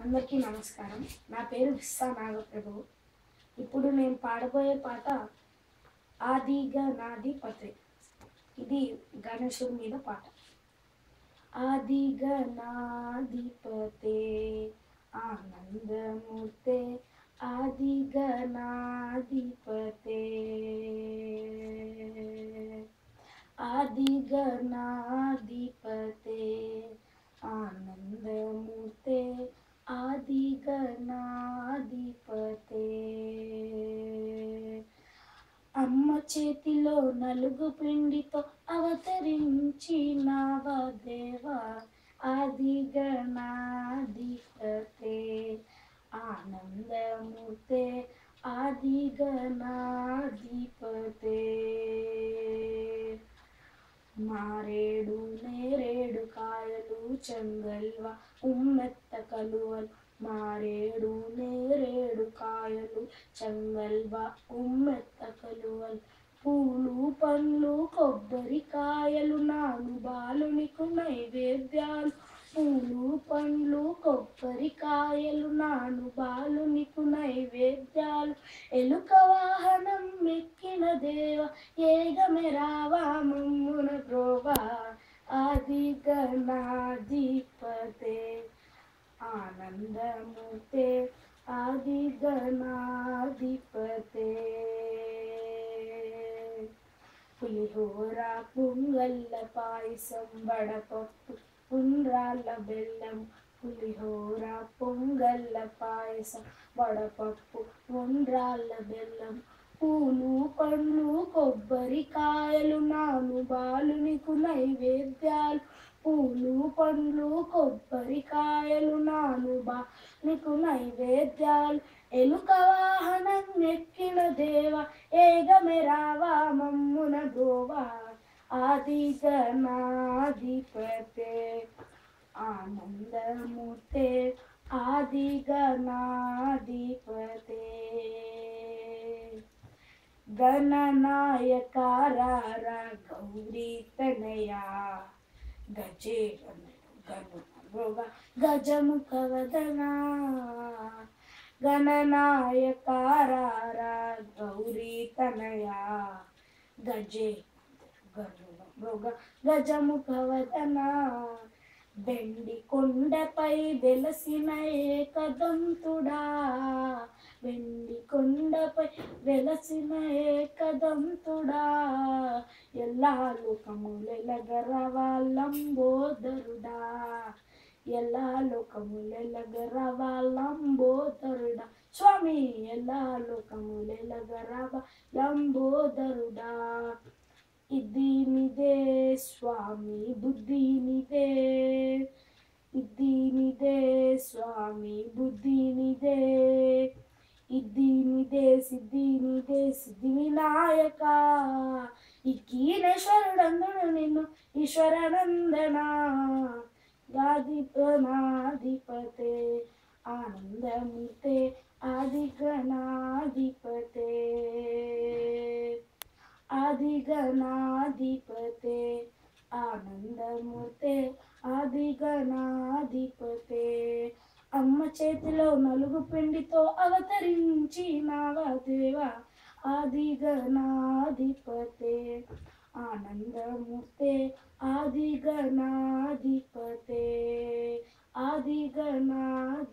అందరికీ నమస్కారం. నా పేరు విస్సా నాగప్రభు. ఇప్పుడు నేను పాడబోయే పాట ఆదిగా నాది పతే. ఇది గణేశుడి మీద పాట. ఆదిగా నాది పతే ఆనందమూర్తే, ఆదిగా నాది పతే, ఆదిగా నాది పతే ఆనందమూర్తే, ఆదిగా నాది పతే. అమ్మ చేతిలో నలుగు పిండితో అవతరించినావా దేవా, ఆదిగా నాది పతే ఆనందమూర్తే, ఆదిగా నాది పతే. మారేడు నేరేడు కాయలు చెంగల్వ ఉమ్మెత్త కలువలు, మారేడు నేరేడు కాయలు చెంగల్వ ఉమ్మెత్త కలువలు, పూలు పండ్లు కొబ్బరికాయలు నాను బాలునికు నైవేద్యాలు, పూలు పండ్లు కొబ్బరికాయలు నాను బాలునికు నైవేద్యాలు. ఎలుక వాహనం ఎక్కిన దేవ ఏగమె రావా మమ్మున బ్రోవా, ఆదిగా నాది పతే ఆనందమూర్తే, ఆదిగా నాది పతే. పులిహోర పొంగల్ల పాయసం వడపప్పు ఉండ్రాళ్ళ బెల్లం, పులిహోర పొంగల్ల పాయసం వడపప్పు ఉండ్రాళ్ళ బెల్లం, పూలు పండ్లు కొబ్బరికాయలు నాను బాలునికు నైవేద్యాలు, పూలు పండ్లు కొబ్బరికాయలు నాను బాలునికు నైవేద్యాలు. ఎలుక వాహనం ఎక్కిన దేవ ఏగమె రావా మమ్మున బ్రోవా, ఆదిగా నాది పతే ఆనందమూర్తే, ఆదిగా నాది పతే. గణనాయక రారా గౌరీ తనయా, గజే గణ గజముఖ వదనా, గణనాయక రారా గౌరీ తనయా, గజే గజముఖ వదనా. వెండి కొండపై వెలసిన ఏకదంతుడా, వెండి కొండపై వెలసిన ఏకదంతుడా, ఎల్లా లోకములెలగరవా లంబోదరుడా, ఎల్లా లోకములెలగరవా లంబోదరుడా, స్వామి ఎల్లా లోకములెలగరవా లంబోదరుడా. ఇది నిదే స్వామి బుద్ధి నిదే, ఇది నిదే స్వామి బుద్ధి నిదే, ఇది నిదే సిద్ధి నిదే సిద్ధి వినాయక, ఈశ్వరుడందుడు నిన్ను ఈశ్వరనందన, ఆదిగణాధిపతే ఆనందమూర్తే, ఆదిగణాధిపతే, ఆదిగణాధిపతే ఆనందమూర్తే, ఆదిగణాధిపతే. అమ్మ చేతిలో నలుగు పిండితో అవతరించినావా దేవా, ఆదిగణాధిపతే ఆనందమూర్తే, ఆదిగణాధిపతే, ఆదిగణాధిపతే.